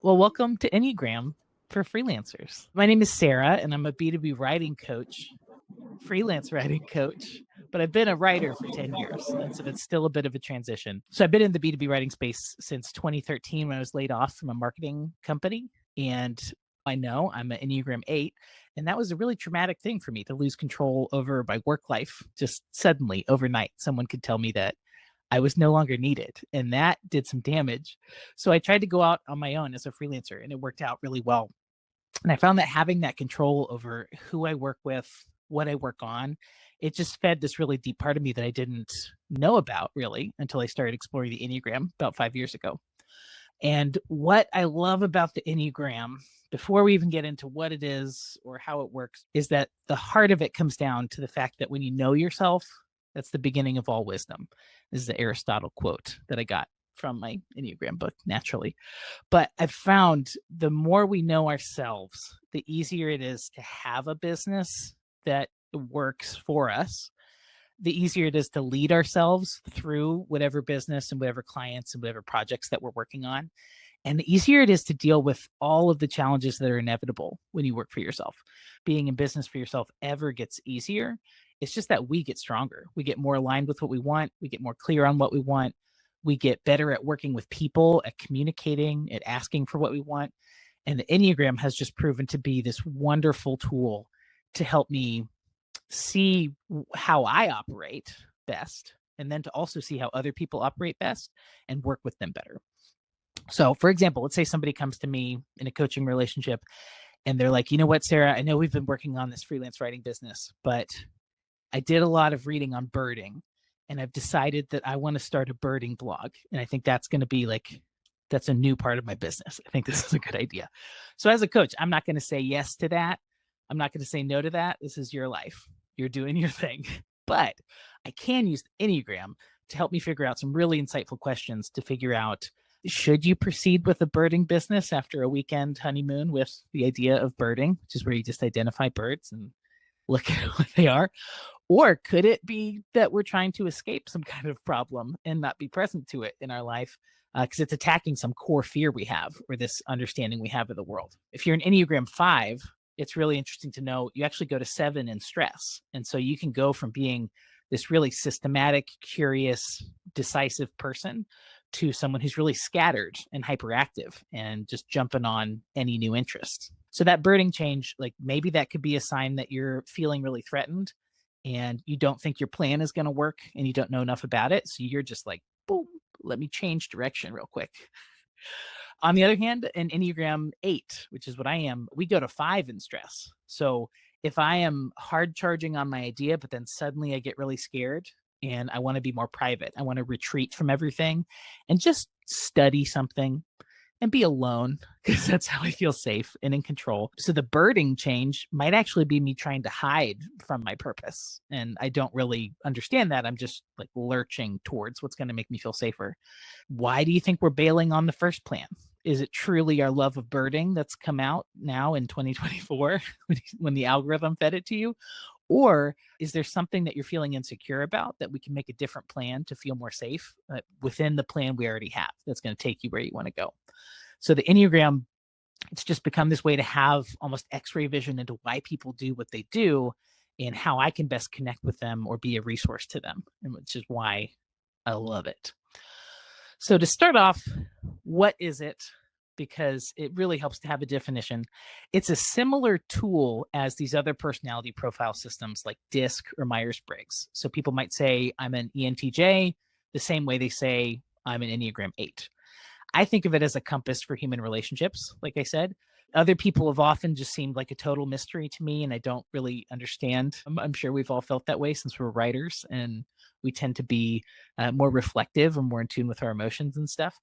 Well, welcome to Enneagram for freelancers. My name is Sarah, and I'm a B2B writing coach, freelance writing coach, but I've been a writer for 10 years. And so it's still a bit of a transition. So I've been in the B2B writing space since 2013 when I was laid off from a marketing company. And I know I'm an Enneagram 8. And that was a really traumatic thing for me to lose control over my work life. Just suddenly, overnight, someone could tell me that I was no longer needed, and that did some damage. So I tried to go out on my own as a freelancer, and it worked out really well. And I found that having that control over who I work with, what I work on, it just fed this really deep part of me that I didn't know about really until I started exploring the Enneagram about 5 years ago. And what I love about the Enneagram, before we even get into what it is or how it works, is that the heart of it comes down to the fact that when you know yourself, that's the beginning of all wisdom. This is the Aristotle quote that I got from my Enneagram book, naturally. But I've found the more we know ourselves, the easier it is to have a business that works for us, the easier it is to lead ourselves through whatever business and whatever clients and whatever projects that we're working on. And the easier it is to deal with all of the challenges that are inevitable when you work for yourself. Being in business for yourself ever gets easier. It's just that we get stronger. We get more aligned with what we want. We get more clear on what we want. We get better at working with people, at communicating, at asking for what we want. And the Enneagram has just proven to be this wonderful tool to help me see how I operate best, and then to also see how other people operate best and work with them better. So, for example, let's say somebody comes to me in a coaching relationship and they're like, you know what, Sarah, I know we've been working on this freelance writing business, but I did a lot of reading on birding and I've decided that I want to start a birding blog. And I think that's going to be like, that's a new part of my business. I think this is a good idea. So, as a coach, I'm not going to say yes to that. I'm not going to say no to that. This is your life. You're doing your thing. But I can use the Enneagram to help me figure out some really insightful questions to figure out, should you proceed with a birding business after a weekend honeymoon with the idea of birding, which is where you just identify birds and look at what they are? Or could it be that we're trying to escape some kind of problem and not be present to it in our life because it's attacking some core fear we have or this understanding we have of the world? If you're an Enneagram 5, it's really interesting to know you actually go to 7 in stress. And so you can go from being this really systematic, curious, decisive person to someone who's really scattered and hyperactive and just jumping on any new interest. So that birding change, like maybe that could be a sign that you're feeling really threatened and you don't think your plan is going to work and you don't know enough about it. So you're just like, boom, let me change direction real quick. On the other hand, an Enneagram 8, which is what I am, we go to 5 in stress. So if I am hard charging on my idea, but then suddenly I get really scared and I want to be more private, I want to retreat from everything and just study something and be alone because that's how I feel safe and in control. So the birding change might actually be me trying to hide from my purpose. And I don't really understand that. I'm just like lurching towards what's going to make me feel safer. Why do you think we're bailing on the first plan? Is it truly our love of birding that's come out now in 2024 when the algorithm fed it to you? Or is there something that you're feeling insecure about that we can make a different plan to feel more safe within the plan we already have that's going to take you where you want to go? So the Enneagram, it's just become this way to have almost X-ray vision into why people do what they do and how I can best connect with them or be a resource to them, and which is why I love it. So to start off, what is it? Because it really helps to have a definition. It's a similar tool as these other personality profile systems like DISC or Myers-Briggs. So people might say, I'm an ENTJ, the same way they say, I'm an Enneagram 8. I think of it as a compass for human relationships, like I said. Other people have often just seemed like a total mystery to me, and I don't really understand. I'm sure we've all felt that way since we're writers, and we tend to be more reflective and more in tune with our emotions and stuff.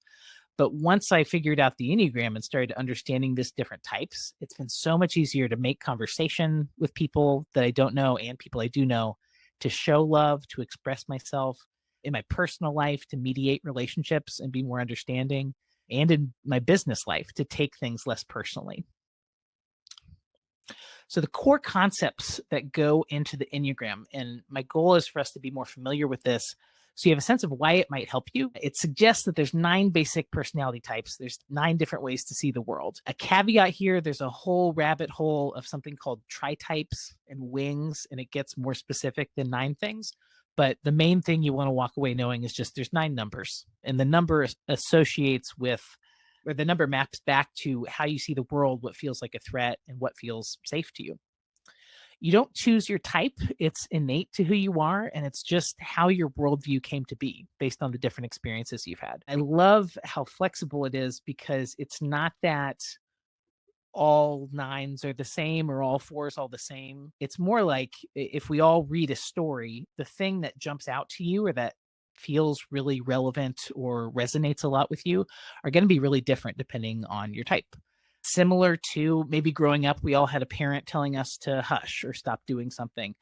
But once I figured out the Enneagram and started understanding these different types, it's been so much easier to make conversation with people that I don't know and people I do know, to show love, to express myself in my personal life, to mediate relationships and be more understanding, and in my business life, to take things less personally. So the core concepts that go into the Enneagram, and my goal is for us to be more familiar with this So you have a sense of why it might help you. It suggests that there's 9 basic personality types. There's 9 different ways to see the world. A caveat here, there's a whole rabbit hole of something called tri-types and wings, and it gets more specific than 9 things. But the main thing you want to walk away knowing is just there's 9 numbers, and the number associates with, or the number maps back to how you see the world, what feels like a threat and what feels safe to you. You don't choose your type. It's innate to who you are, and it's just how your worldview came to be based on the different experiences you've had. I love how flexible it is because it's not that all 9s are the same or all 4s all the same. It's more like if we all read a story, the thing that jumps out to you or that feels really relevant or resonates a lot with you are going to be really different depending on your type. Similar to maybe growing up, we all had a parent telling us to hush or stop doing something.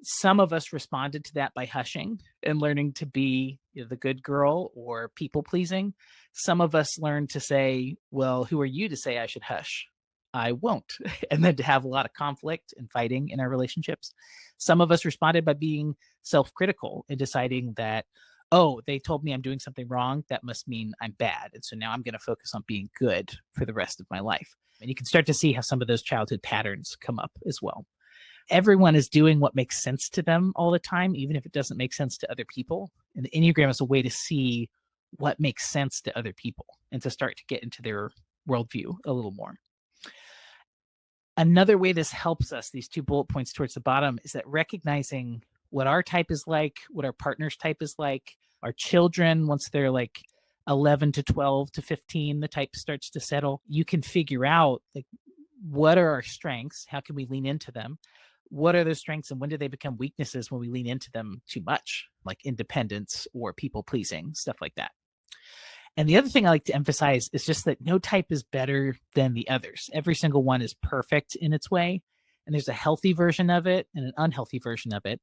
Some of us responded to that by hushing and learning to be the good girl or people pleasing. Some of us learned to say, well, who are you to say I should hush? I won't. And then to have a lot of conflict and fighting in our relationships. Some of us responded by being self-critical and deciding that, oh, they told me I'm doing something wrong. That must mean I'm bad. And so now I'm going to focus on being good for the rest of my life. And you can start to see how some of those childhood patterns come up as well. Everyone is doing what makes sense to them all the time, even if it doesn't make sense to other people. And the Enneagram is a way to see what makes sense to other people and to start to get into their worldview a little more. Another way this helps us, these 2 bullet points towards the bottom, is that recognizing what our type is like, what our partner's type is like, our children, once they're like 11 to 12 to 15, the type starts to settle. You can figure out like what are our strengths? How can we lean into them? What are those strengths and when do they become weaknesses when we lean into them too much, like independence or people pleasing, stuff like that. And the other thing I like to emphasize is just that no type is better than the others. Every single one is perfect in its way. And there's a healthy version of it and an unhealthy version of it.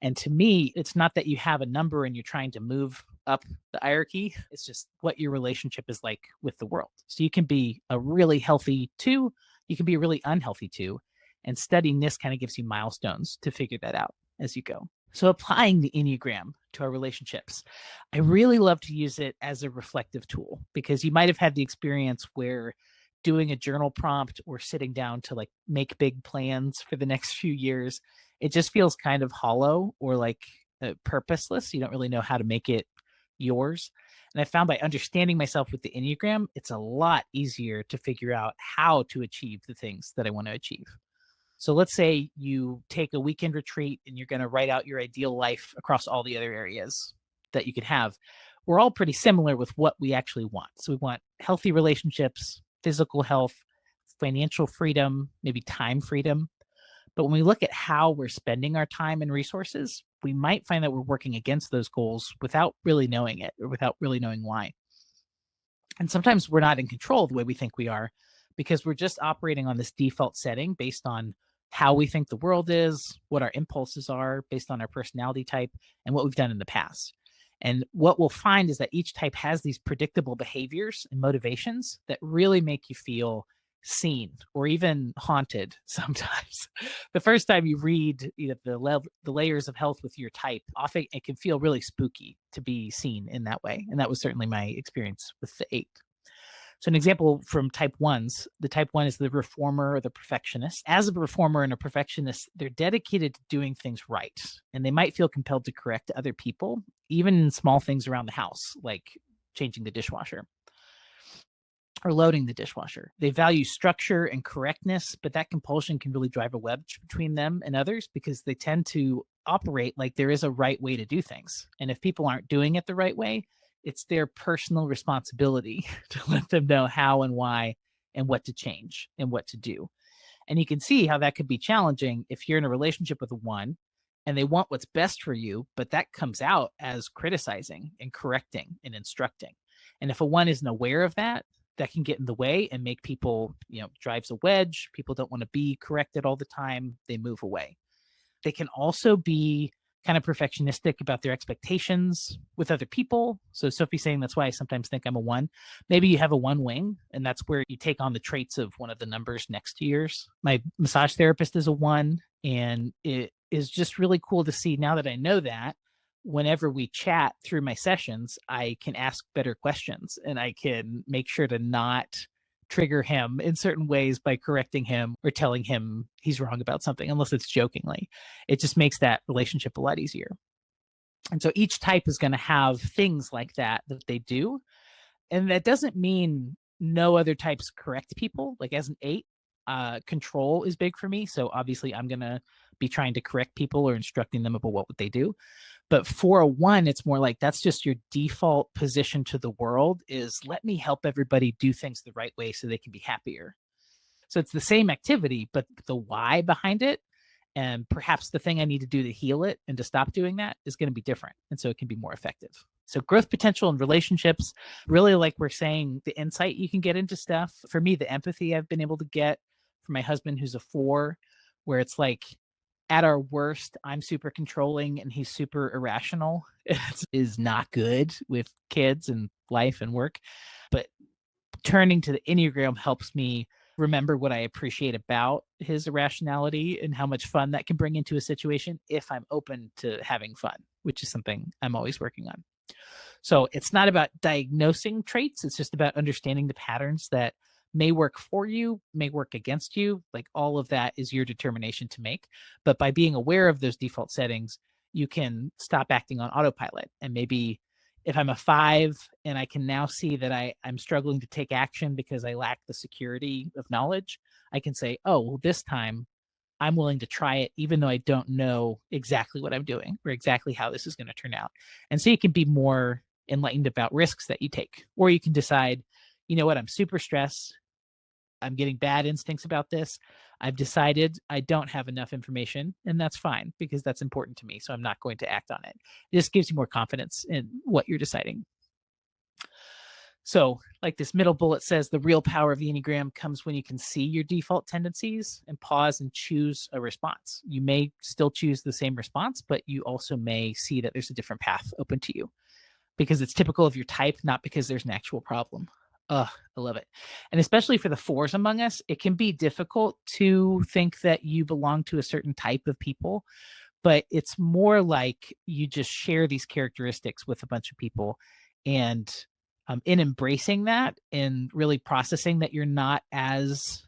And to me, it's not that you have a number and you're trying to move up the hierarchy. It's just what your relationship is like with the world. So you can be a really healthy 2. You can be a really unhealthy 2. And studying this kind of gives you milestones to figure that out as you go. So applying the Enneagram to our relationships, I really love to use it as a reflective tool because you might have had the experience where doing a journal prompt or sitting down to like make big plans for the next few years, it just feels kind of hollow or like purposeless. You don't really know how to make it yours. And I found by understanding myself with the Enneagram, it's a lot easier to figure out how to achieve the things that I want to achieve. So let's say you take a weekend retreat and you're going to write out your ideal life across all the other areas that you could have. We're all pretty similar with what we actually want. So we want healthy relationships, physical health, financial freedom, maybe time freedom. But when we look at how we're spending our time and resources, we might find that we're working against those goals without really knowing it or without really knowing why. And sometimes we're not in control the way we think we are because we're just operating on this default setting based on how we think the world is, what our impulses are based on our personality type, and what we've done in the past. And what we'll find is that each type has these predictable behaviors and motivations that really make you feel seen or even haunted sometimes. The first time you read the layers of health with your type, often it can feel really spooky to be seen in that way. And that was certainly my experience with the 8. So an example from type 1s, the type 1 is the reformer or the perfectionist. As a reformer and a perfectionist, they're dedicated to doing things right. And they might feel compelled to correct other people, even in small things around the house, like changing the dishwasher or loading the dishwasher. They value structure and correctness, but that compulsion can really drive a wedge between them and others because they tend to operate like there is a right way to do things. And if people aren't doing it the right way, it's their personal responsibility to let them know how and why and what to change and what to do. And you can see how that could be challenging if you're in a relationship with a 1 and they want what's best for you, but that comes out as criticizing and correcting and instructing. And if a 1 isn't aware of that, that can get in the way and make people, drives a wedge. People don't want to be corrected all the time. They move away. They can also be kind of perfectionistic about their expectations with other people. So Sophie's saying that's why I sometimes think I'm a 1. Maybe you have a 1 wing, and that's where you take on the traits of one of the numbers next to yours. My massage therapist is a 1, and it is just really cool to see now that I know that, whenever we chat through my sessions, I can ask better questions and I can make sure to not trigger him in certain ways by correcting him or telling him he's wrong about something, unless it's jokingly. It just makes that relationship a lot easier. And so each type is going to have things like that that they do. And that doesn't mean no other types correct people. Like as an 8, control is big for me. So obviously I'm going to be trying to correct people or instructing them about what they do. But for a 1, it's more like that's just your default position to the world is let me help everybody do things the right way so they can be happier. So it's the same activity, but the why behind it and perhaps the thing I need to do to heal it and to stop doing that is going to be different. And so it can be more effective. So growth potential in relationships, really like we're saying, the insight you can get into stuff. For me, the empathy I've been able to get from my husband, who's a 4, where it's like at our worst, I'm super controlling and he's super irrational. It is not good with kids and life and work. But turning to the Enneagram helps me remember what I appreciate about his irrationality and how much fun that can bring into a situation if I'm open to having fun, which is something I'm always working on. So it's not about diagnosing traits. It's just about understanding the patterns that may work for you, may work against you. Like all of that is your determination to make. But by being aware of those default settings, you can stop acting on autopilot. And maybe if I'm a 5 and I can now see that I'm struggling to take action because I lack the security of knowledge, I can say, oh, well, this time I'm willing to try it, even though I don't know exactly what I'm doing or exactly how this is going to turn out. And so you can be more enlightened about risks that you take. Or you can decide, you know what, I'm super stressed. I'm getting bad instincts about this. I've decided I don't have enough information, and that's fine because that's important to me. So I'm not going to act on it. It just gives you more confidence in what you're deciding. So, like this middle bullet says, the real power of the Enneagram comes when you can see your default tendencies and pause and choose a response. You may still choose the same response, but you also may see that there's a different path open to you because it's typical of your type, not because there's an actual problem. I love it. And especially for the 4s among us, it can be difficult to think that you belong to a certain type of people, but it's more like you just share these characteristics with a bunch of people. And in embracing that and really processing that you're not as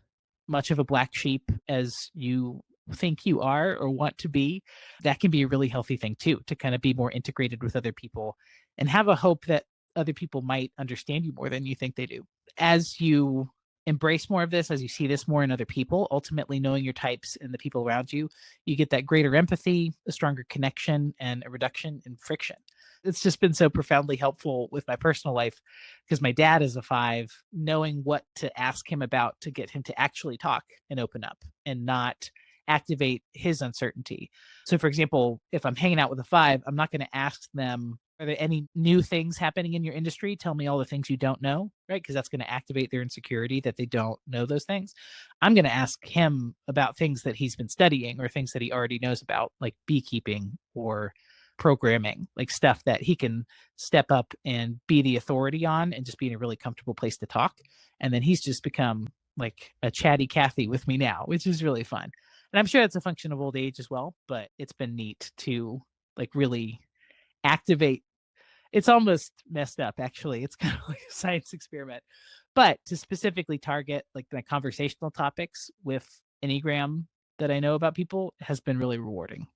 much of a black sheep as you think you are or want to be, that can be a really healthy thing too, to kind of be more integrated with other people and have a hope that other people might understand you more than you think they do. As you embrace more of this, as you see this more in other people, ultimately knowing your types and the people around you, you get that greater empathy, a stronger connection, and a reduction in friction. It's just been so profoundly helpful with my personal life because my dad is a 5, knowing what to ask him about to get him to actually talk and open up and not activate his uncertainty. So, for example, if I'm hanging out with a 5, I'm not going to ask them, are there any new things happening in your industry? Tell me all the things you don't know, right? Because that's going to activate their insecurity that they don't know those things. I'm going to ask him about things that he's been studying or things that he already knows about, like beekeeping or programming, like stuff that he can step up and be the authority on and just be in a really comfortable place to talk. And then he's just become like a chatty Cathy with me now, which is really fun. And I'm sure that's a function of old age as well, but it's been neat to like really activate. It's almost messed up, actually. It's kind of like a science experiment, but to specifically target like the conversational topics with Enneagram that I know about people has been really rewarding.